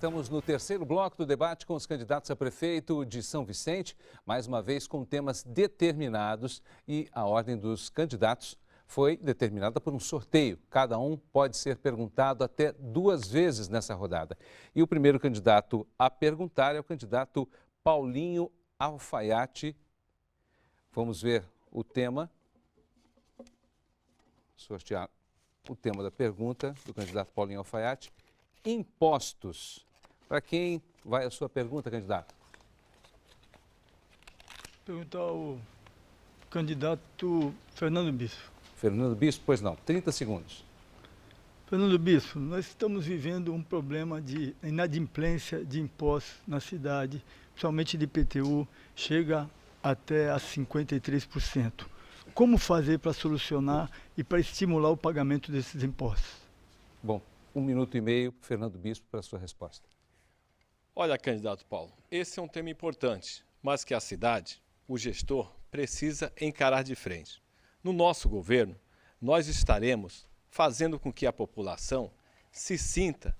Estamos no terceiro bloco do debate com os candidatos a prefeito de São Vicente, mais uma vez com temas determinados, e a ordem dos candidatos foi determinada por um sorteio. Cada um pode ser perguntado até 2 vezes nessa rodada. E o primeiro candidato a perguntar é o candidato Paulinho Alfaiate. Vamos ver o tema. Sortear o tema da pergunta do candidato Paulinho Alfaiate. Impostos. Para quem vai a sua pergunta, candidato? Perguntar ao candidato Fernando Bispo. Fernando Bispo, pois não. 30 segundos. Fernando Bispo, nós estamos vivendo um problema de inadimplência de impostos na cidade, principalmente de IPTU, chega até a 53%. Como fazer para solucionar e para estimular o pagamento desses impostos? Bom, 1 minuto e meio, Fernando Bispo, para a sua resposta. Olha, candidato Paulo, esse é um tema importante, mas que a cidade, o gestor, precisa encarar de frente. No nosso governo, nós estaremos fazendo com que a população se sinta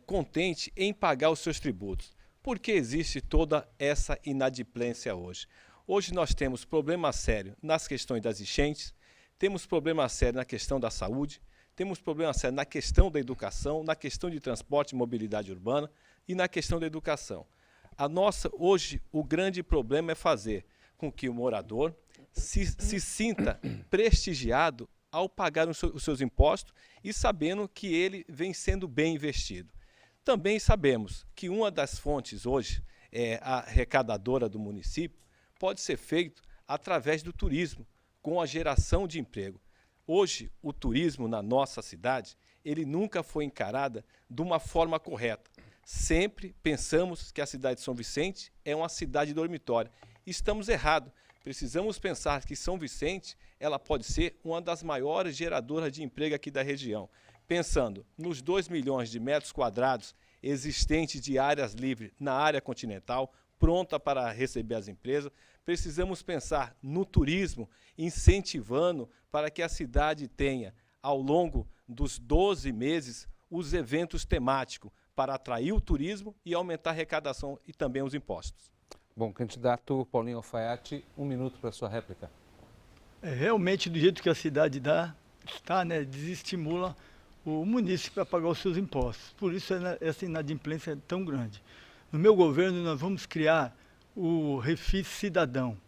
contente em pagar os seus tributos. Por que existe toda essa inadimplência hoje? Hoje nós temos problema sério nas questões das enchentes, temos problema sério na questão da saúde, temos problema sério na questão da educação, na questão de transporte e mobilidade urbana e na questão da educação. Hoje, o grande problema é fazer com que o morador se sinta prestigiado ao pagar os seus impostos e sabendo que ele vem sendo bem investido. Também sabemos que uma das fontes hoje, arrecadadora do município, pode ser feito através do turismo, com a geração de emprego. Hoje, o turismo na nossa cidade, ele nunca foi encarado de uma forma correta. Sempre pensamos que a cidade de São Vicente é uma cidade dormitória. Estamos errados. Precisamos pensar que São Vicente ela pode ser uma das maiores geradoras de emprego aqui da região. Pensando nos 2 milhões de metros quadrados existentes de áreas livres na área continental, pronta para receber as empresas, precisamos pensar no turismo, incentivando para que a cidade tenha, ao longo dos 12 meses, os eventos temáticos para atrair o turismo e aumentar a arrecadação e também os impostos. Bom, candidato Paulinho Alfaiate, 1 minuto para a sua réplica. Realmente, do jeito que a cidade está, desestimula o munícipe a pagar os seus impostos. Por isso essa inadimplência é tão grande. No meu governo, nós vamos criar o Refis Cidadão.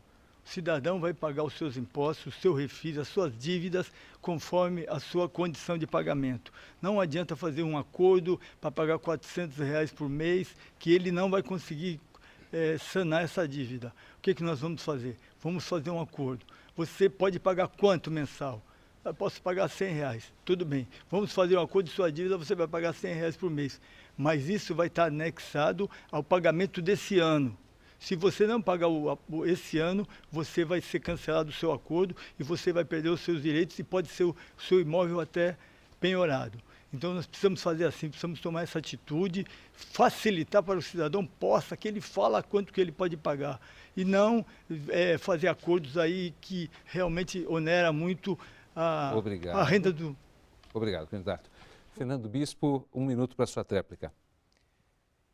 O cidadão vai pagar os seus impostos, o seu refis, as suas dívidas, conforme a sua condição de pagamento. Não adianta fazer um acordo para pagar R$400 por mês, que ele não vai conseguir sanar essa dívida. O que nós vamos fazer? Vamos fazer um acordo. Você pode pagar quanto mensal? Eu posso pagar R$100. Tudo bem. Vamos fazer um acordo de sua dívida, você vai pagar R$100 por mês. Mas isso vai estar anexado ao pagamento desse ano. Se você não pagar esse ano, você vai ser cancelado o seu acordo e você vai perder os seus direitos e pode ser o seu imóvel até penhorado. Então nós precisamos fazer assim, precisamos tomar essa atitude, facilitar para o cidadão que ele fala quanto que ele pode pagar. E não fazer acordos aí que realmente onera muito a renda do... Obrigado, candidato. Fernando Bispo, 1 minuto para a sua tréplica.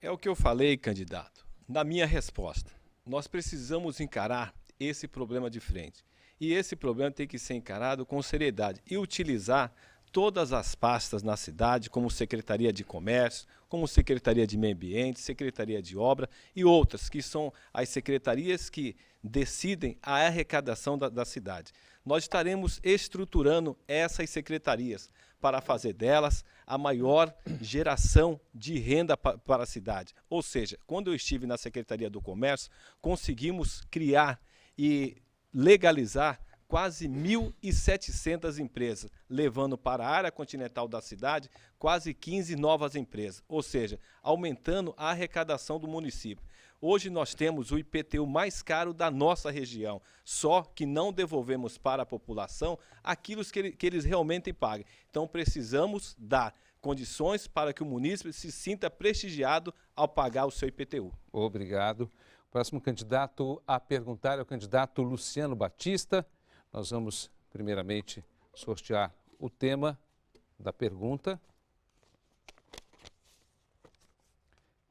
É o que eu falei, candidato. Na minha resposta, nós precisamos encarar esse problema de frente. E esse problema tem que ser encarado com seriedade e utilizar todas as pastas na cidade, como Secretaria de Comércio, como Secretaria de Meio Ambiente, Secretaria de Obra e outras, que são as secretarias que decidem a arrecadação da cidade. Nós estaremos estruturando essas secretarias para fazer delas a maior geração de renda para a cidade. Ou seja, quando eu estive na Secretaria do Comércio, conseguimos criar e legalizar quase 1.700 empresas, levando para a área continental da cidade quase 15 novas empresas, ou seja, aumentando a arrecadação do município. Hoje nós temos o IPTU mais caro da nossa região, só que não devolvemos para a população aquilo que eles realmente pagam. Então precisamos dar condições para que o município se sinta prestigiado ao pagar o seu IPTU. Obrigado. O próximo candidato a perguntar é o candidato Luciano Batista. Nós vamos, primeiramente, sortear o tema da pergunta.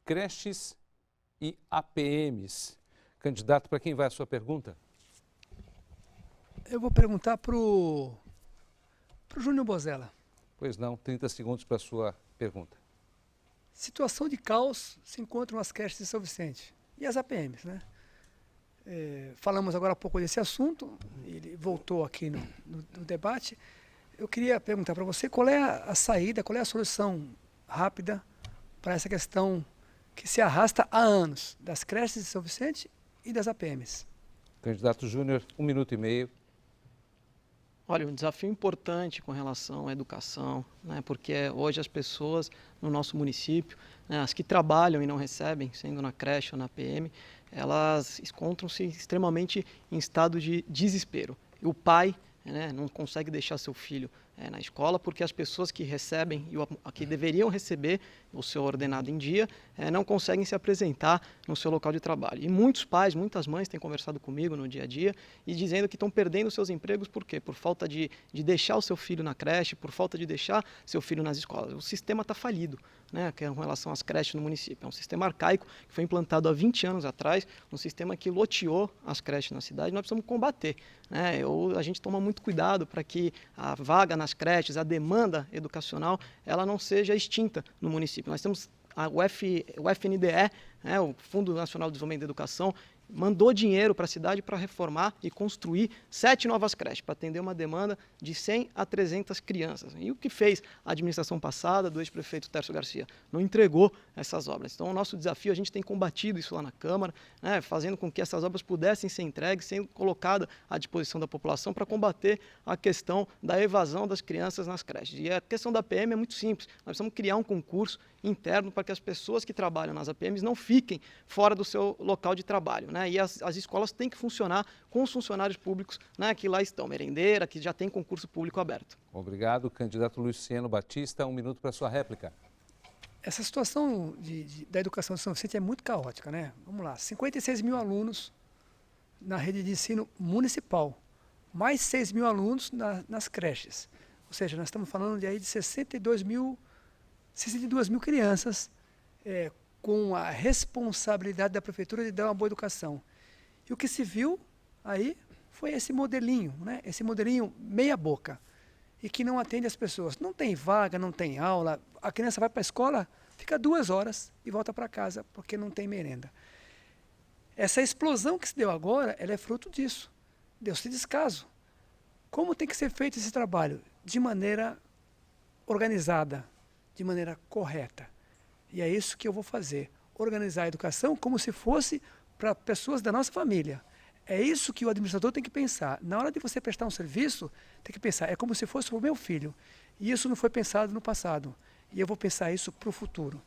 creches e APMs. Candidato, para quem vai a sua pergunta? Eu vou perguntar para o Júnior Bozella. Pois não, 30 segundos para a sua pergunta. Situação de caos se encontram as creches de São Vicente e as APMs, né? Falamos agora há pouco desse assunto, ele voltou aqui no debate. Eu queria perguntar para você qual é a saída, qual é a solução rápida para essa questão que se arrasta há anos, das creches de São Vicente e das APMs. Candidato Júnior, 1 minuto e meio. Olha, um desafio importante com relação à educação, né, porque hoje as pessoas no nosso município, né, as que trabalham e não recebem, sendo na creche ou na PM, elas encontram-se extremamente em estado de desespero. E o pai, né, não consegue deixar seu filho na escola porque as pessoas que recebem e que deveriam receber o seu ordenado em dia não conseguem se apresentar no seu local de trabalho. E muitos pais, muitas mães têm conversado comigo no dia a dia e dizendo que estão perdendo seus empregos por quê? Por falta de deixar o seu filho na creche, por falta de deixar seu filho nas escolas. O sistema está falido, né, com relação às creches no município. É um sistema arcaico que foi implantado há 20 anos atrás, um sistema que loteou as creches na cidade. Nós precisamos combater, né? A gente toma muito cuidado para que a vaga nas creches, a demanda educacional, ela não seja extinta no município. Nós temos o FNDE, né, o Fundo Nacional de Desenvolvimento da Educação, mandou dinheiro para a cidade para reformar e construir 7 novas creches, para atender uma demanda de 100 a 300 crianças. E o que fez a administração passada do ex-prefeito Tércio Garcia? Não entregou essas obras. Então, o nosso desafio, a gente tem combatido isso lá na Câmara, né, fazendo com que essas obras pudessem ser entregues, sendo colocadas à disposição da população para combater a questão da evasão das crianças nas creches. E a questão da APM é muito simples. Nós precisamos criar um concurso interno para que as pessoas que trabalham nas APMs não fiquem fora do seu local de trabalho, né? E as escolas têm que funcionar com os funcionários públicos, né, que lá estão, merendeira, que já tem concurso público aberto. Obrigado. Candidato Luciano Batista, 1 minuto para a sua réplica. Essa situação da educação de São Vicente é muito caótica, né? Vamos lá, 56 mil alunos na rede de ensino municipal, mais 6 mil alunos nas creches. Ou seja, nós estamos falando de 62 mil crianças com a responsabilidade da prefeitura de dar uma boa educação. E o que se viu aí foi esse modelinho, né? Esse modelinho meia boca, e que não atende as pessoas. Não tem vaga, não tem aula, a criança vai para a escola, fica 2 horas e volta para casa porque não tem merenda. Essa explosão que se deu agora, ela é fruto disso. Deu-se descaso. Como tem que ser feito esse trabalho? De maneira organizada, de maneira correta. E é isso que eu vou fazer, organizar a educação como se fosse para pessoas da nossa família. É isso que o administrador tem que pensar. Na hora de você prestar um serviço, tem que pensar, é como se fosse para o meu filho. E isso não foi pensado no passado. E eu vou pensar isso para o futuro.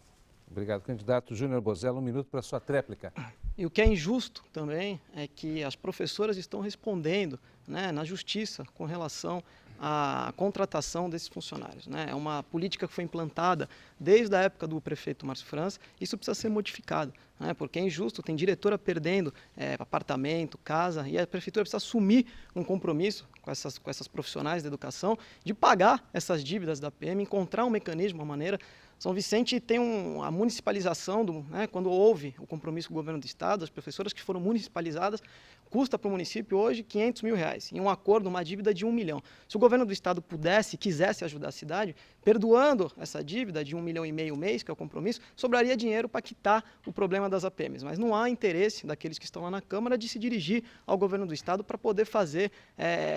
Obrigado, candidato Júnior Bozella, 1 minuto para a sua tréplica. E o que é injusto também é que as professoras estão respondendo, né, na justiça com relação à contratação desses funcionários, né? É uma política que foi implantada desde a época do prefeito Márcio França. Isso precisa ser modificado, né? Porque é injusto, tem diretora perdendo apartamento, casa, e a prefeitura precisa assumir um compromisso com essas profissionais da educação de pagar essas dívidas da PM, encontrar um mecanismo, uma maneira. São Vicente tem a municipalização, né, quando houve o compromisso com o governo do estado, as professoras que foram municipalizadas, custa para o município hoje R$500 mil, em um acordo, uma dívida de 1 milhão. Se o governo do estado pudesse, quisesse ajudar a cidade, perdoando essa dívida de 1,5 milhão mês, que é o compromisso, sobraria dinheiro para quitar o problema das APMs. Mas não há interesse daqueles que estão lá na Câmara de se dirigir ao governo do estado para poder fazer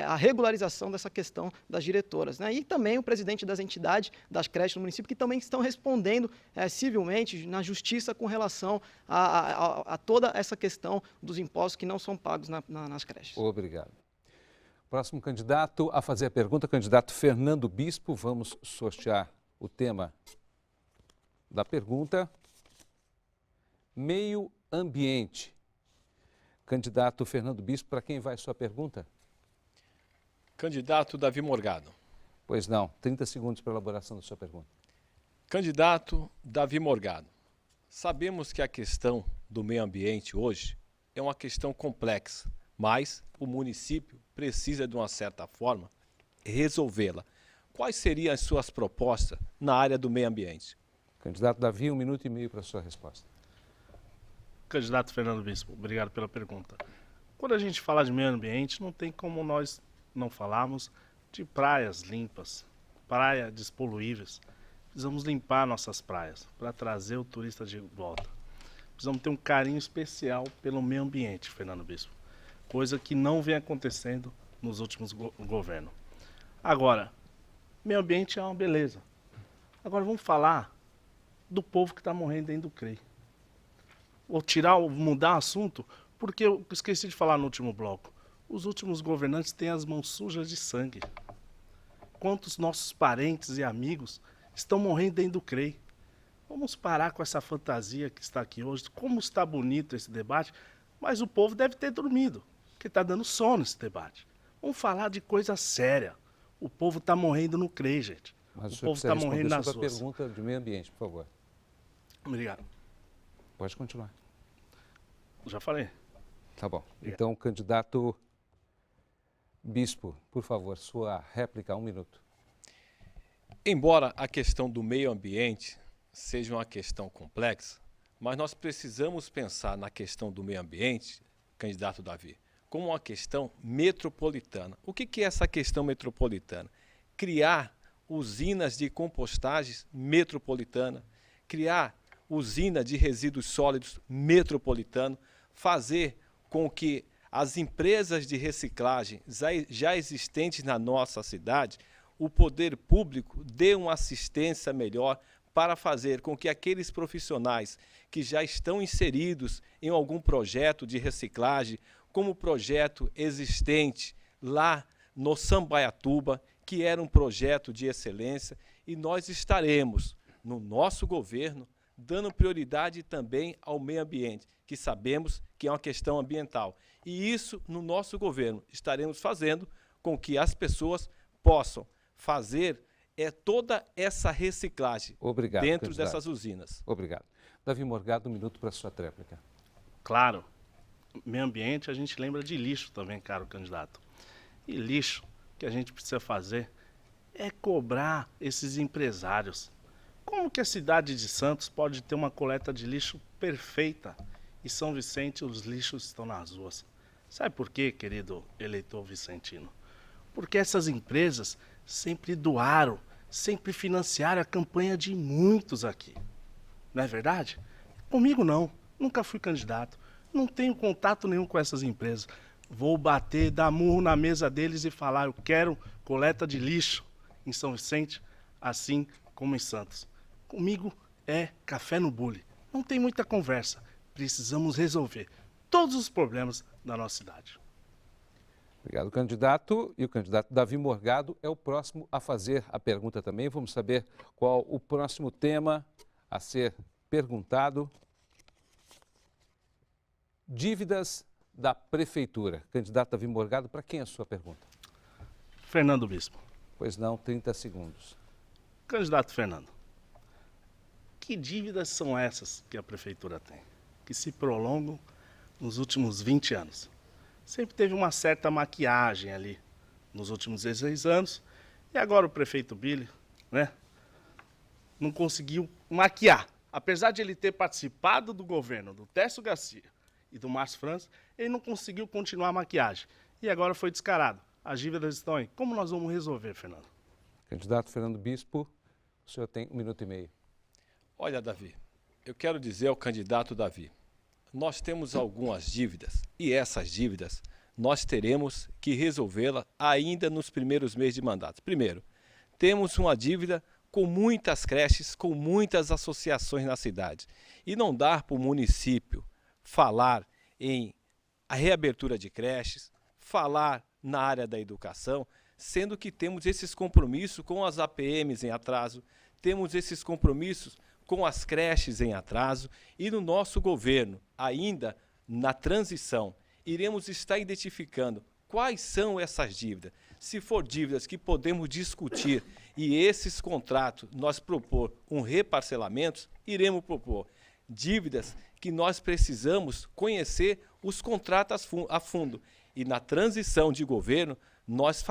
a regularização dessa questão das diretoras, né? E também o presidente das entidades, das creches do município, que também estão respondendo civilmente na justiça com relação a toda essa questão dos impostos que não são pagos nas creches. Obrigado. Próximo candidato a fazer a pergunta, candidato Fernando Bispo. Vamos sortear o tema da pergunta. Meio ambiente. Candidato Fernando Bispo, para quem vai sua pergunta? Candidato Davi Morgado. Pois não, 30 segundos para a elaboração da sua pergunta. Candidato Davi Morgado, sabemos que a questão do meio ambiente hoje é uma questão complexa, mas o município precisa, de uma certa forma, resolvê-la. Quais seriam as suas propostas na área do meio ambiente? Candidato Davi, 1 minuto e meio para a sua resposta. Candidato Fernando Bispo, obrigado pela pergunta. Quando a gente fala de meio ambiente, não tem como nós não falarmos de praias limpas, praias despoluíveis. Precisamos limpar nossas praias para trazer o turista de volta. Precisamos ter um carinho especial pelo meio ambiente, Fernando Bispo. Coisa que não vem acontecendo nos últimos governos. Agora, meio ambiente é uma beleza. Agora vamos falar do povo que está morrendo dentro do CREI. Vou mudar o assunto, porque eu esqueci de falar no último bloco. Os últimos governantes têm as mãos sujas de sangue. Quantos nossos parentes e amigos estão morrendo dentro do CREI? Vamos parar com essa fantasia que está aqui hoje. Como está bonito esse debate, mas o povo deve ter dormido, porque está dando sono esse debate. Vamos falar de coisa séria. O povo está morrendo no CREI, gente. Mas o povo está morrendo nas ruas. ruas. Pergunta de meio ambiente, por favor. Obrigado. Pode continuar. Já falei. Tá bom. Obrigado. Então, candidato Bispo, por favor, sua réplica, 1 minuto. Embora a questão do meio ambiente seja uma questão complexa, mas nós precisamos pensar na questão do meio ambiente, candidato Davi, como uma questão metropolitana. O que é essa questão metropolitana? Criar usinas de compostagens metropolitana, criar usina de resíduos sólidos metropolitano, fazer com que as empresas de reciclagem já existentes na nossa cidade, o poder público dê uma assistência melhor para fazer com que aqueles profissionais que já estão inseridos em algum projeto de reciclagem, como o projeto existente lá no Sambaiatuba, que era um projeto de excelência, e nós estaremos, no nosso governo, dando prioridade também ao meio ambiente, que sabemos que é uma questão ambiental. E isso, no nosso governo, estaremos fazendo com que as pessoas possam fazer toda essa reciclagem dentro dessas usinas. Obrigado. Davi Morgado, 1 minuto para a sua tréplica. Claro. Meio ambiente, a gente lembra de lixo também, caro candidato. E lixo que a gente precisa fazer é cobrar esses empresários. Como que a cidade de Santos pode ter uma coleta de lixo perfeita e São Vicente os lixos estão nas ruas? Sabe por quê, querido eleitor vicentino? Porque essas empresas sempre doaram, sempre financiaram a campanha de muitos aqui. Não é verdade? Comigo não, nunca fui candidato, não tenho contato nenhum com essas empresas. Vou bater, dar murro na mesa deles e falar, eu quero coleta de lixo em São Vicente, assim como em Santos. Comigo é café no bule. Não tem muita conversa. Precisamos resolver todos os problemas da nossa cidade. Obrigado, candidato. E o candidato Davi Morgado é o próximo a fazer a pergunta também. Vamos saber qual o próximo tema a ser perguntado. Dívidas da Prefeitura. Candidato Davi Morgado, para quem é a sua pergunta? Fernando Bispo. Pois não, 30 segundos. Candidato Fernando, que dívidas são essas que a Prefeitura tem, que se prolongam nos últimos 20 anos? Sempre teve uma certa maquiagem ali nos últimos 16 anos, e agora o prefeito Billy, né, não conseguiu maquiar. Apesar de ele ter participado do governo do Técio Garcia e do Márcio França, ele não conseguiu continuar a maquiagem. E agora foi descarado. As dívidas estão aí. Como nós vamos resolver, Fernando? Candidato Fernando Bispo, o senhor tem 1 minuto e meio. Olha, Davi, eu quero dizer ao candidato Davi, nós temos algumas dívidas e essas dívidas nós teremos que resolvê-las ainda nos primeiros meses de mandato. Primeiro, temos uma dívida com muitas creches, com muitas associações na cidade. E não dá para o município falar em a reabertura de creches, falar na área da educação, sendo que temos esses compromissos com as APMs em atraso, temos esses compromissos com as creches em atraso e no nosso governo, ainda na transição, iremos estar identificando quais são essas dívidas. Se for dívidas que podemos discutir e esses contratos nós propor um reparcelamento, iremos propor dívidas que nós precisamos conhecer os contratos a fundo. E na transição de governo, nós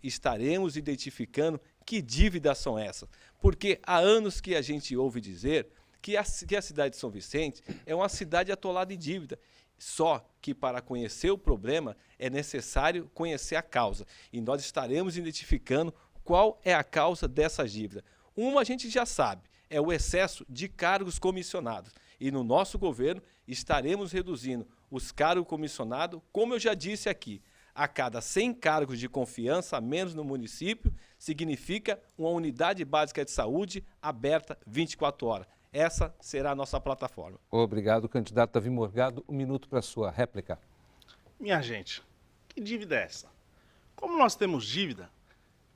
estaremos identificando que dívidas são essas. Porque há anos que a gente ouve dizer que a cidade de São Vicente é uma cidade atolada em dívida. Só que para conhecer o problema é necessário conhecer a causa. E nós estaremos identificando qual é a causa dessa dívida. Uma a gente já sabe, é o excesso de cargos comissionados. E no nosso governo estaremos reduzindo os cargos comissionados, como eu já disse aqui. A cada 100 cargos de confiança a menos no município, significa uma unidade básica de saúde aberta 24 horas. Essa será a nossa plataforma. Obrigado, candidato Davi Morgado. 1 minuto para a sua réplica. Minha gente, que dívida é essa? Como nós temos dívida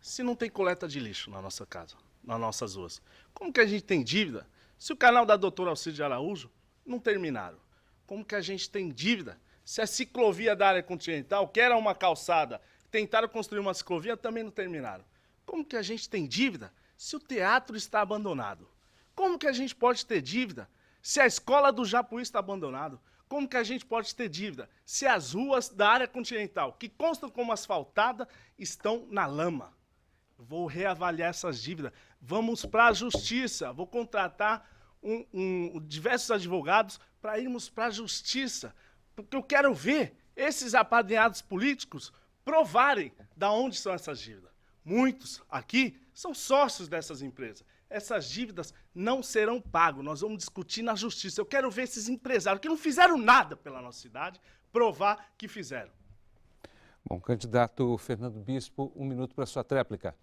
se não tem coleta de lixo na nossa casa, nas nossas ruas? Como que a gente tem dívida se o canal da doutora Alcide Araújo não terminaram? Como que a gente tem dívida se a ciclovia da área continental, que era uma calçada, tentaram construir uma ciclovia, também não terminaram? Como que a gente tem dívida se o teatro está abandonado? Como que a gente pode ter dívida se a escola do Japuí está abandonada? Como que a gente pode ter dívida se as ruas da área continental, que constam como asfaltada, estão na lama? Vou reavaliar essas dívidas. Vamos para a justiça. Vou contratar diversos advogados para irmos para a justiça. Porque eu quero ver esses apadrinhados políticos provarem de onde são essas dívidas. Muitos aqui são sócios dessas empresas. Essas dívidas não serão pagas. Nós vamos discutir na justiça. Eu quero ver esses empresários que não fizeram nada pela nossa cidade provar que fizeram. Bom, candidato Fernando Bispo, 1 minuto para a sua tréplica.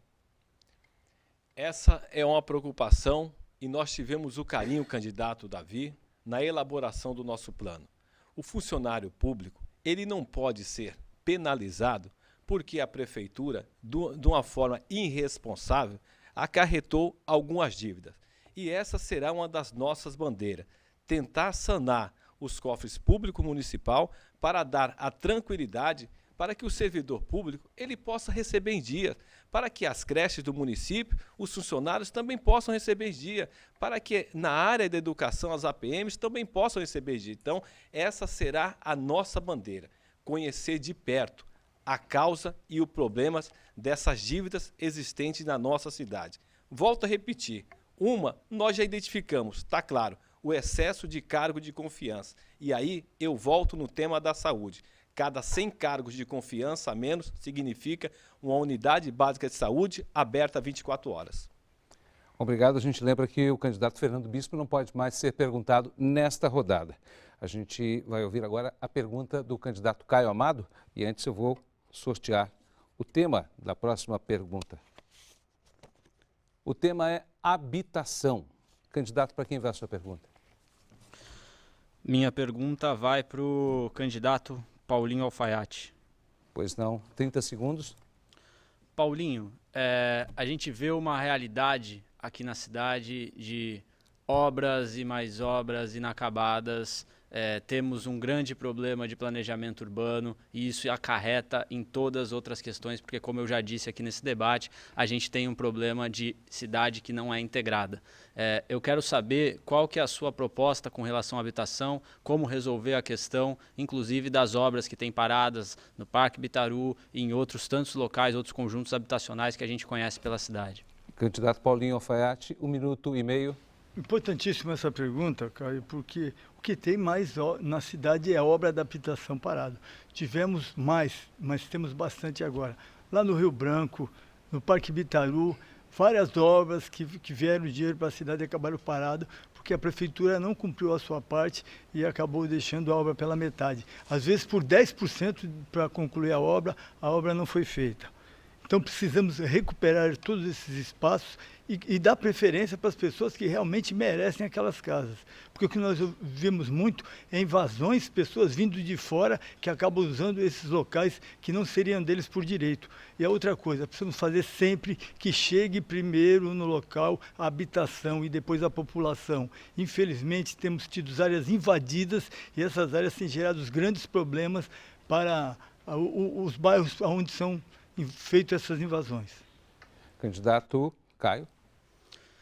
Essa é uma preocupação e nós tivemos o carinho, candidato Davi, na elaboração do nosso plano. O funcionário público, ele não pode ser penalizado porque a prefeitura, de uma forma irresponsável, acarretou algumas dívidas. E essa será uma das nossas bandeiras, tentar sanar os cofres público municipal para dar a tranquilidade para que o servidor público ele possa receber em dia, para que as creches do município, os funcionários também possam receber em dia, para que na área da educação as APMs também possam receber em dia. Então, essa será a nossa bandeira, conhecer de perto a causa e os problemas dessas dívidas existentes na nossa cidade. Volto a repetir, nós já identificamos, está claro, o excesso de cargo de confiança. E aí eu volto no tema da saúde. Cada 100 cargos de confiança a menos significa uma unidade básica de saúde aberta 24 horas. Obrigado. A gente lembra que o candidato Fernando Bispo não pode mais ser perguntado nesta rodada. A gente vai ouvir agora a pergunta do candidato Caio Amado e antes eu vou sortear o tema da próxima pergunta. O tema é habitação. Candidato, para quem vai a sua pergunta? Minha pergunta vai para o candidato Paulinho Alfaiate. Pois não, 30 segundos. Paulinho, a gente vê uma realidade aqui na cidade de obras e mais obras inacabadas. Temos um grande problema de planejamento urbano e isso acarreta em todas as outras questões, porque como eu já disse aqui nesse debate, a gente tem um problema de cidade que não é integrada. Eu quero saber qual que é a sua proposta com relação à habitação, como resolver a questão, inclusive das obras que tem paradas no Parque Bitaru e em outros tantos locais, outros conjuntos habitacionais que a gente conhece pela cidade. Candidato Paulinho Alfaiate, 1 minuto e meio. Importantíssima essa pergunta, Caio, porque o que tem mais na cidade é a obra da habitação parada. Tivemos mais, mas temos bastante agora. Lá no Rio Branco, no Parque Bitaru, várias obras que vieram dinheiro para a cidade e acabaram paradas, porque a prefeitura não cumpriu a sua parte e acabou deixando a obra pela metade. Às vezes por 10% para concluir a obra não foi feita. Então precisamos recuperar todos esses espaços e dar preferência para as pessoas que realmente merecem aquelas casas. Porque o que nós vemos muito é invasões, pessoas vindo de fora que acabam usando esses locais que não seriam deles por direito. E a outra coisa, precisamos fazer sempre que chegue primeiro no local a habitação e depois a população. Infelizmente temos tido áreas invadidas e essas áreas têm gerado grandes problemas para os bairros onde são feitas essas invasões. Candidato Caio,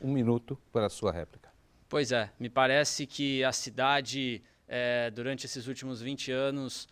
1 minuto para a sua réplica. Pois é, me parece que a cidade, durante esses últimos 20 anos,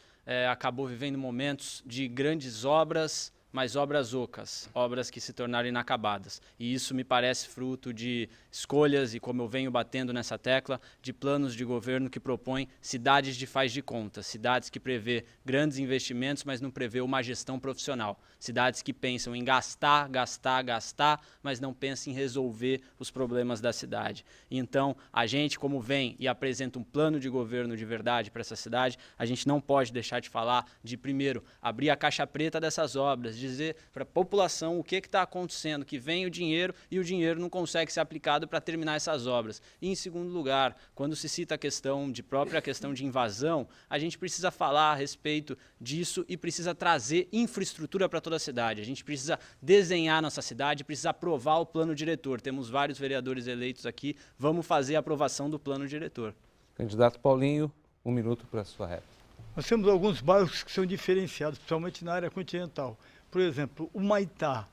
acabou vivendo momentos de grandes obras, mas obras ocas, obras que se tornaram inacabadas. E isso me parece fruto de escolhas e, como eu venho batendo nessa tecla, de planos de governo que propõem cidades de faz de conta, cidades que prevê grandes investimentos, mas não prevê uma gestão profissional. Cidades que pensam em gastar, gastar, gastar, mas não pensam em resolver os problemas da cidade. Então, a gente, como vem e apresenta um plano de governo de verdade para essa cidade, a gente não pode deixar de falar de, primeiro, abrir a caixa preta dessas obras, dizer para a população o que está acontecendo, que vem o dinheiro e o dinheiro não consegue ser aplicado para terminar essas obras. E, em segundo lugar, quando se cita a questão de invasão, a gente precisa falar a respeito disso e precisa trazer infraestrutura para toda a cidade. A gente precisa desenhar nossa cidade, precisa aprovar o plano diretor. Temos vários vereadores eleitos aqui, vamos fazer a aprovação do plano diretor. Candidato Paulinho, 1 minuto para a sua réplica. Nós temos alguns bairros que são diferenciados, principalmente na área continental. Por exemplo, o Maitá,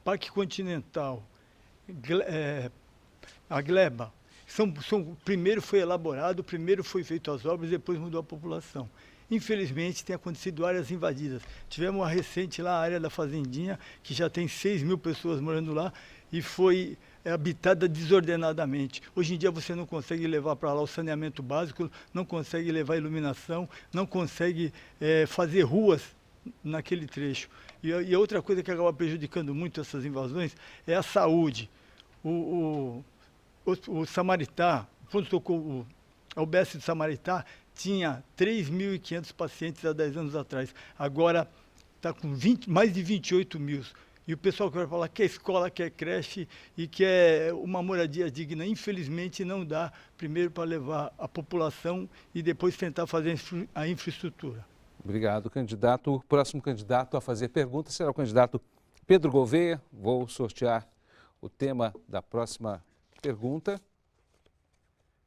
Parque Continental, a Gleba. Primeiro foi elaborado, primeiro foi feito as obras, depois mudou a população. Infelizmente, tem acontecido áreas invadidas. Tivemos uma recente lá, a área da Fazendinha, que já tem 6.000 pessoas morando lá e foi habitada desordenadamente. Hoje em dia você não consegue levar para lá o saneamento básico, não consegue levar iluminação, não consegue fazer ruas naquele trecho. E outra coisa que acaba prejudicando muito essas invasões é a saúde. O Samaritá, a UBS do Samaritá, tinha 3.500 pacientes há 10 anos atrás. Agora está com mais de 28 mil. E o pessoal que vai falar que é escola, que é creche e que é uma moradia digna, infelizmente não dá, primeiro para levar a população e depois tentar fazer a infraestrutura. Obrigado, candidato. O próximo candidato a fazer pergunta será o candidato Pedro Gouveia. Vou sortear o tema da próxima pergunta.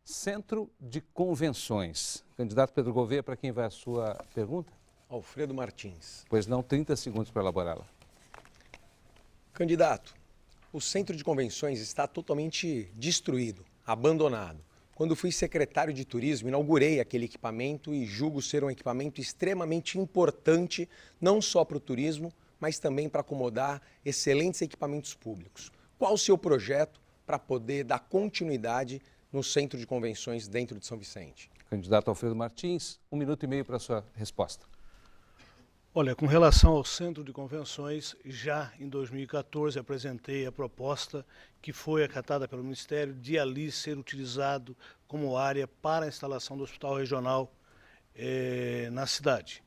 Centro de Convenções. Candidato Pedro Gouveia, para quem vai a sua pergunta? Alfredo Martins. Pois não, 30 segundos para elaborá-la. Candidato, o Centro de Convenções está totalmente destruído, abandonado. Quando fui secretário de Turismo, inaugurei aquele equipamento e julgo ser um equipamento extremamente importante, não só para o turismo, mas também para acomodar excelentes equipamentos públicos. Qual o seu projeto para poder dar continuidade no Centro de Convenções dentro de São Vicente? Candidato Alfredo Martins, 1 minuto e meio para a sua resposta. Olha, com relação ao Centro de Convenções, já em 2014 apresentei a proposta que foi acatada pelo Ministério de ali ser utilizado como área para a instalação do Hospital Regional na cidade.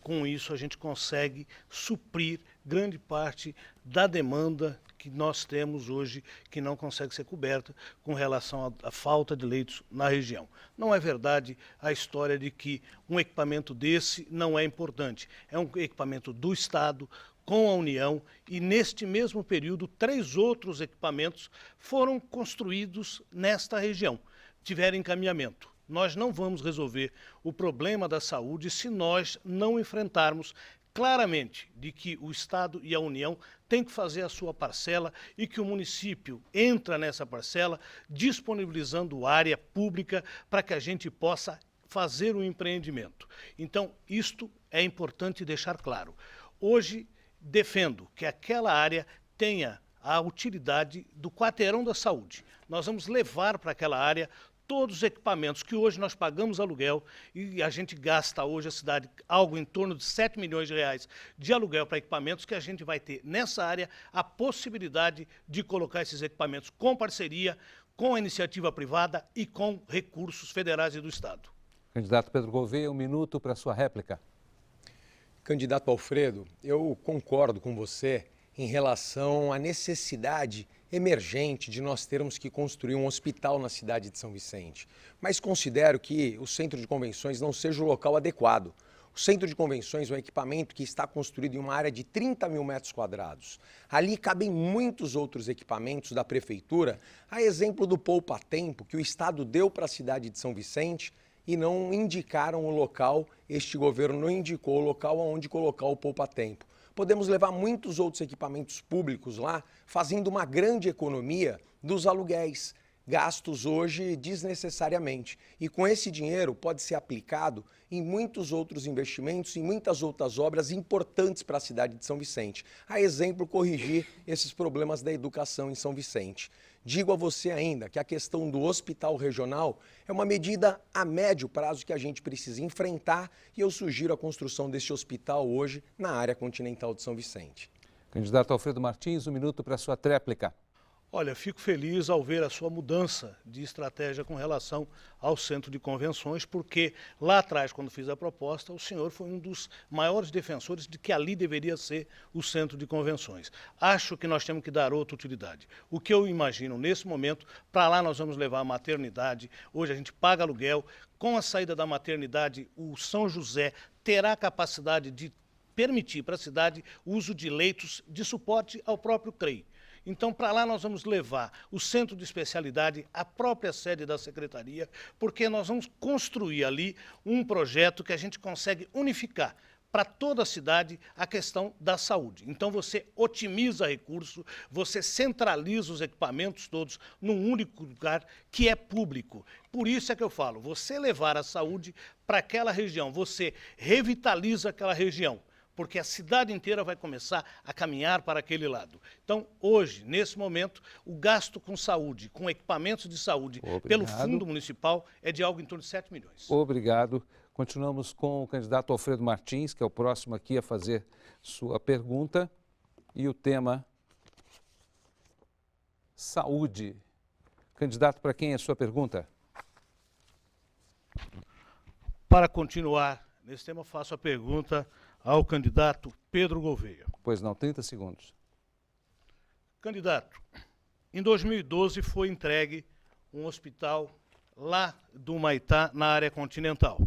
Com isso a gente consegue suprir grande parte da demanda que nós temos hoje, que não consegue ser coberta com relação à falta de leitos na região. Não é verdade a história de que um equipamento desse não é importante. É um equipamento do Estado, com a União, e neste mesmo período 3 outros equipamentos foram construídos nesta região, tiveram encaminhamento. Nós não vamos resolver o problema da saúde se nós não enfrentarmos claramente de que o Estado e a União têm que fazer a sua parcela e que o município entra nessa parcela disponibilizando área pública para que a gente possa fazer o empreendimento. Então, isto é importante deixar claro. Hoje, defendo que aquela área tenha a utilidade do quarteirão da saúde. Nós vamos levar para aquela área todos os equipamentos que hoje nós pagamos aluguel e a gente gasta hoje a cidade algo em torno de 7 milhões de reais de aluguel para equipamentos, que a gente vai ter nessa área a possibilidade de colocar esses equipamentos com parceria, com a iniciativa privada e com recursos federais e do Estado. Candidato Pedro Gouveia, 1 minuto para a sua réplica. Candidato Alfredo, eu concordo com você em relação à necessidade emergente de nós termos que construir um hospital na cidade de São Vicente. Mas considero que o Centro de Convenções não seja o local adequado. O Centro de Convenções é um equipamento que está construído em uma área de 30 mil metros quadrados. Ali cabem muitos outros equipamentos da Prefeitura, a exemplo do Poupa Tempo, que o Estado deu para a cidade de São Vicente e não indicaram o local, este governo não indicou o local onde colocar o Poupa Tempo. Podemos levar muitos outros equipamentos públicos lá, fazendo uma grande economia dos aluguéis. gastos hoje desnecessariamente. E com esse dinheiro pode ser aplicado em muitos outros investimentos, em muitas outras obras importantes para a cidade de São Vicente. A exemplo, corrigir esses problemas da educação em São Vicente. Digo a você ainda que a questão do hospital regional é uma medida a médio prazo que a gente precisa enfrentar e eu sugiro a construção desse hospital hoje na área continental de São Vicente. Candidato Alfredo Martins, 1 minuto para a sua tréplica. Olha, fico feliz ao ver a sua mudança de estratégia com relação ao centro de convenções, porque lá atrás, quando fiz a proposta, o senhor foi um dos maiores defensores de que ali deveria ser o centro de convenções. Acho que nós temos que dar outra utilidade. O que eu imagino nesse momento, para lá nós vamos levar a maternidade, hoje a gente paga aluguel, com a saída da maternidade, o São José terá capacidade de permitir para a cidade o uso de leitos de suporte ao próprio CREI. Então, para lá nós vamos levar o centro de especialidade, a própria sede da secretaria, porque nós vamos construir ali um projeto que a gente consegue unificar para toda a cidade a questão da saúde. Então, você otimiza recurso, você centraliza os equipamentos todos num único lugar que é público. Por isso é que eu falo, você levar a saúde para aquela região, você revitaliza aquela região, porque a cidade inteira vai começar a caminhar para aquele lado. Então, hoje, nesse momento, o gasto com saúde, com equipamentos de saúde, pelo fundo municipal, é de algo em torno de 7 milhões. Obrigado. Continuamos com o candidato Alfredo Martins, que é o próximo aqui a fazer sua pergunta. E o tema, saúde. Candidato, para quem é a sua pergunta? Para continuar nesse tema, faço a pergunta ao candidato Pedro Gouveia. Pois não, 30 segundos. Candidato, em 2012 foi entregue um hospital lá do Humaitá, na área continental.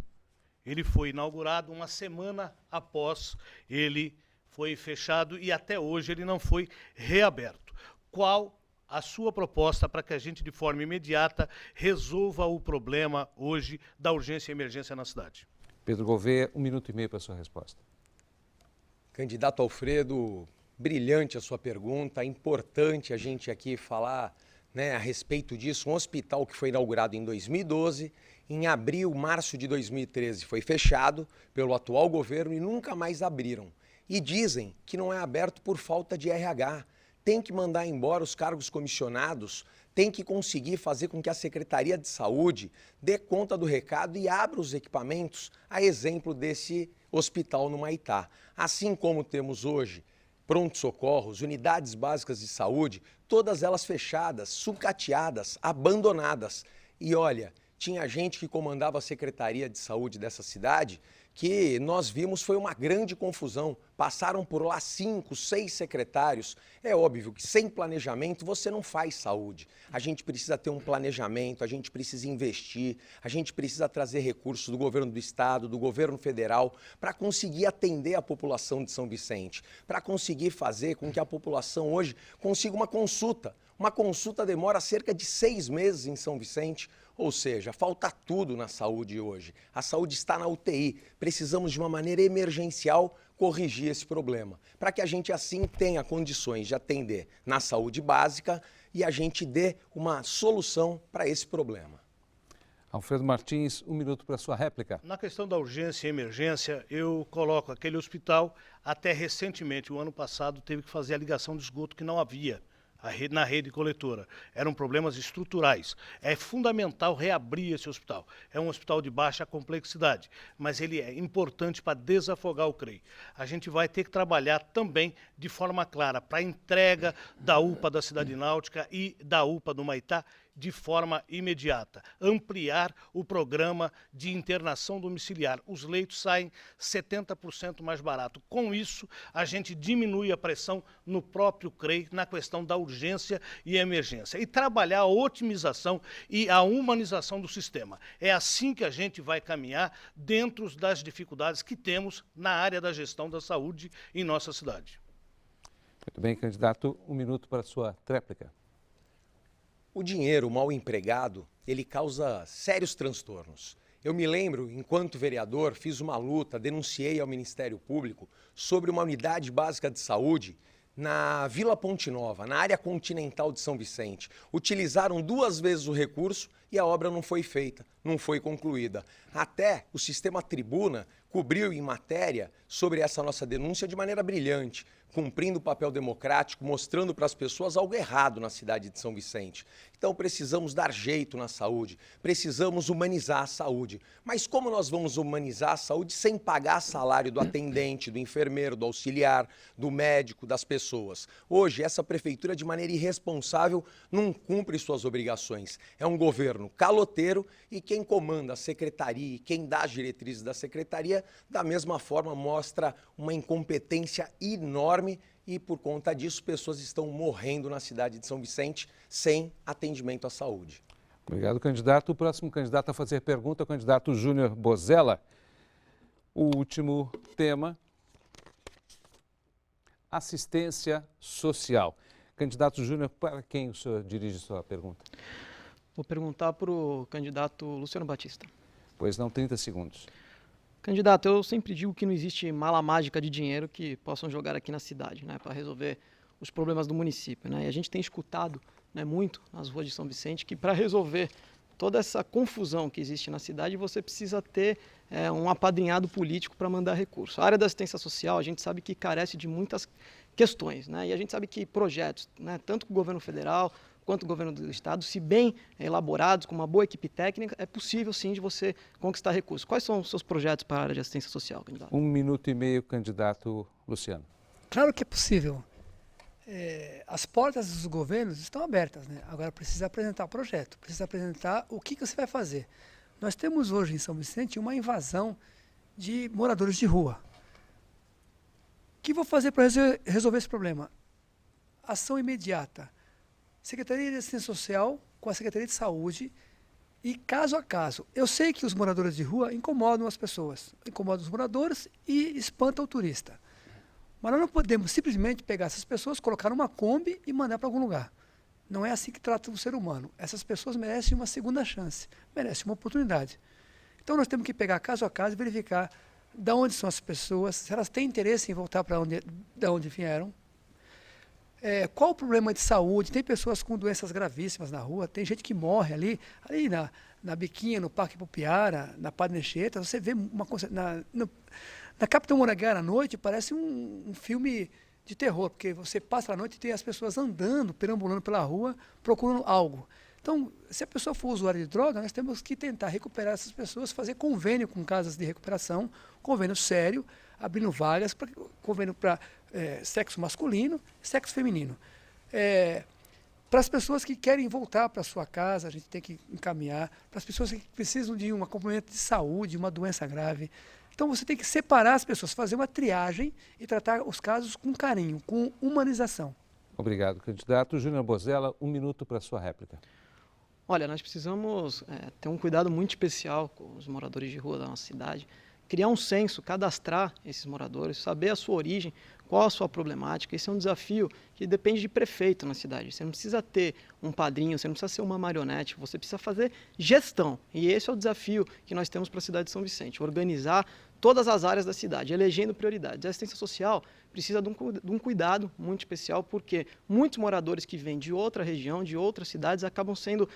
Ele foi inaugurado uma semana após ele foi fechado e até hoje ele não foi reaberto. Qual a sua proposta para que a gente, de forma imediata, resolva o problema hoje da urgência e emergência na cidade? Pedro Gouveia, 1 minuto e meio para a sua resposta. Candidato Alfredo, brilhante a sua pergunta, é importante a gente aqui falar, a respeito disso. Um hospital que foi inaugurado em 2012, em abril, março de 2013 foi fechado pelo atual governo e nunca mais abriram. E dizem que não é aberto por falta de RH. Tem que mandar embora os cargos comissionados, tem que conseguir fazer com que a Secretaria de Saúde dê conta do recado e abra os equipamentos, a exemplo desse hospital no Humaitá. Assim como temos hoje pronto-socorros, unidades básicas de saúde, todas elas fechadas, sucateadas, abandonadas. E olha, tinha gente que comandava a Secretaria de Saúde dessa cidade que nós vimos foi uma grande confusão. Passaram por lá 5, 6 secretários. É óbvio que sem planejamento você não faz saúde. A gente precisa ter um planejamento, a gente precisa investir, a gente precisa trazer recursos do governo do estado, do governo federal, para conseguir atender a população de São Vicente, para conseguir fazer com que a população hoje consiga uma consulta. Uma consulta demora cerca de 6 meses em São Vicente. Ou seja, falta tudo na saúde hoje. A saúde está na UTI. Precisamos, de uma maneira emergencial, corrigir esse problema, para que a gente, assim, tenha condições de atender na saúde básica e a gente dê uma solução para esse problema. Alfredo Martins, 1 minuto para a sua réplica. Na questão da urgência e emergência, eu coloco aquele hospital, até recentemente, o ano passado, teve que fazer a ligação de esgoto que não havia na rede coletora. Eram problemas estruturais. É fundamental reabrir esse hospital. É um hospital de baixa complexidade, mas ele é importante para desafogar o CREI. A gente vai ter que trabalhar também de forma clara para a entrega da UPA da Cidade Náutica e da UPA do Humaitá de forma imediata. Ampliar o programa de internação domiciliar. Os leitos saem 70% mais barato. Com isso, a gente diminui a pressão no próprio CREI na questão da urgência e emergência. E trabalhar a otimização e a humanização do sistema. É assim que a gente vai caminhar dentro das dificuldades que temos na área da gestão da saúde em nossa cidade. Muito bem, candidato, 1 minuto para a sua tréplica. O dinheiro mal empregado, ele causa sérios transtornos. Eu me lembro, enquanto vereador, fiz uma luta, denunciei ao Ministério Público sobre uma unidade básica de saúde na Vila Ponte Nova, na área continental de São Vicente. Utilizaram 2 vezes o recurso e a obra não foi feita, não foi concluída. Até o sistema Tribuna cobriu em matéria sobre essa nossa denúncia de maneira brilhante, cumprindo o papel democrático, mostrando para as pessoas algo errado na cidade de São Vicente. Então precisamos dar jeito na saúde, precisamos humanizar a saúde. Mas como nós vamos humanizar a saúde sem pagar salário do atendente, do enfermeiro, do auxiliar, do médico, das pessoas? Hoje, essa prefeitura, de maneira irresponsável, não cumpre suas obrigações. É um governo caloteiro e quem comanda a secretaria, quem dá as diretrizes da secretaria, da mesma forma mostra uma incompetência enorme e, por conta disso, pessoas estão morrendo na cidade de São Vicente sem atendimento à saúde. Obrigado, candidato. O próximo candidato a fazer pergunta é o candidato Júnior Bozella. O último tema, assistência social. Candidato Júnior, para quem o senhor dirige sua pergunta? Vou perguntar para o candidato Luciano Batista. Pois não, 30 segundos. Candidato, eu sempre digo que não existe mala mágica de dinheiro que possam jogar aqui na cidade, né, para resolver os problemas do município, né? E a gente tem escutado, né, muito nas ruas de São Vicente que para resolver toda essa confusão que existe na cidade você precisa ter um apadrinhado político para mandar recurso. A área da assistência social a gente sabe que carece de muitas questões, né? E a gente sabe que projetos, né, tanto com o governo federal quanto o governo do estado, se bem elaborados, com uma boa equipe técnica, é possível sim de você conquistar recursos. Quais são os seus projetos para a área de assistência social, candidato? 1 minuto e meio, candidato Luciano. Claro que é possível. As portas dos governos estão abertas, né? Agora precisa apresentar o projeto, precisa apresentar o que você vai fazer. Nós temos hoje em São Vicente uma invasão de moradores de rua. O que vou fazer para resolver esse problema? Ação imediata. Secretaria de Assistência Social com a Secretaria de Saúde e caso a caso. Eu sei que os moradores de rua incomodam as pessoas, incomodam os moradores e espantam o turista. Mas nós não podemos simplesmente pegar essas pessoas, colocar numa Kombi e mandar para algum lugar. Não é assim que trata o ser humano. Essas pessoas merecem uma segunda chance, merecem uma oportunidade. Então nós temos que pegar caso a caso e verificar de onde são as pessoas, se elas têm interesse em voltar para de onde vieram. Qual o problema de saúde? Tem pessoas com doenças gravíssimas na rua, tem gente que morre ali na Biquinha, no Parque Pupiara, na Padre Anchieta. Você vê na Capitão Moraguer à noite, parece um filme de terror, porque você passa a noite e tem as pessoas andando, perambulando pela rua, procurando algo. Então, se a pessoa for usuária de droga, nós temos que tentar recuperar essas pessoas, fazer convênio com casas de recuperação, convênio sério, abrindo vagas, convênio para sexo masculino e sexo feminino. Para as pessoas que querem voltar para a sua casa, a gente tem que encaminhar. Para as pessoas que precisam de um acompanhamento de saúde, uma doença grave. Então você tem que separar as pessoas, fazer uma triagem e tratar os casos com carinho, com humanização. Obrigado, candidato. Júnior Bozella, 1 minuto para a sua réplica. Olha, nós precisamos ter um cuidado muito especial com os moradores de rua da nossa cidade, criar um censo, cadastrar esses moradores, saber a sua origem, qual a sua problemática. Esse é um desafio que depende de prefeito na cidade. Você não precisa ter um padrinho, você não precisa ser uma marionete, você precisa fazer gestão. E esse é o desafio que nós temos para a cidade de São Vicente, organizar todas as áreas da cidade, elegendo prioridades. A assistência social precisa de um cuidado muito especial, porque muitos moradores que vêm de outra região, de outras cidades, acabam sendo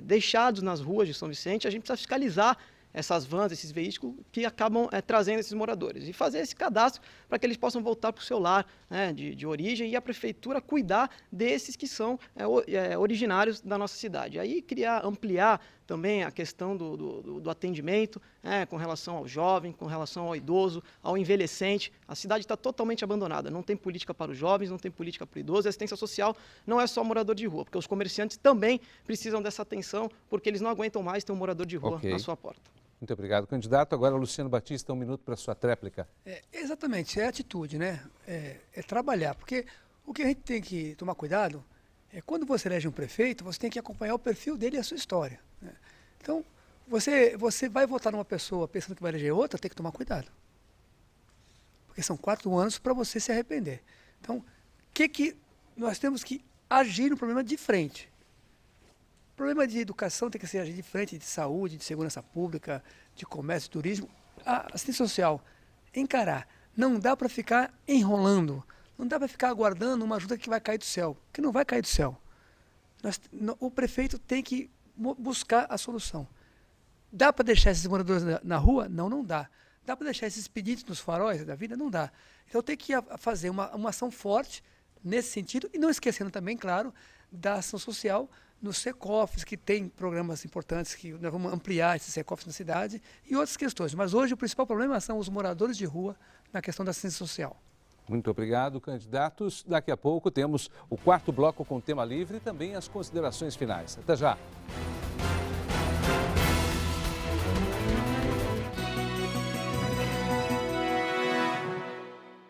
deixados nas ruas de São Vicente. A gente precisa fiscalizar essas vans, esses veículos que acabam trazendo esses moradores e fazer esse cadastro para que eles possam voltar para o seu lar, né, de origem, e a prefeitura cuidar desses que são originários da nossa cidade. Aí ampliar também a questão do atendimento, com relação ao jovem, com relação ao idoso, ao envelhecente. A cidade está totalmente abandonada, não tem política para os jovens, não tem política para o idoso. A assistência social não é só morador de rua, porque os comerciantes também precisam dessa atenção, porque eles não aguentam mais ter um morador de rua na sua porta. Muito obrigado, candidato. Agora, Luciano Batista, 1 minuto para a sua tréplica. Exatamente, é atitude, né? É trabalhar, porque o que a gente tem que tomar cuidado é quando você elege um prefeito, você tem que acompanhar o perfil dele e a sua história, né? Então, você vai votar numa pessoa pensando que vai eleger outra, tem que tomar cuidado. Porque são 4 anos para você se arrepender. Então, que nós temos que agir no problema de frente. O problema de educação tem que ser agir de frente, de saúde, de segurança pública, de comércio, de turismo. A assistência social, encarar. Não dá para ficar enrolando. Não dá para ficar aguardando uma ajuda que vai cair do céu, que não vai cair do céu. O prefeito tem que buscar a solução. Dá para deixar esses moradores na rua? Não, não dá. Dá para deixar esses pedidos nos faróis da vida? Não dá. Então tem que fazer uma ação forte nesse sentido, e não esquecendo também, claro, da ação social nos Secofs, que tem programas importantes, que nós vamos ampliar esses Secofs na cidade, e outras questões. Mas hoje o principal problema são os moradores de rua na questão da assistência social. Muito obrigado, candidatos. Daqui a pouco temos o quarto bloco com tema livre e também as considerações finais. Até já.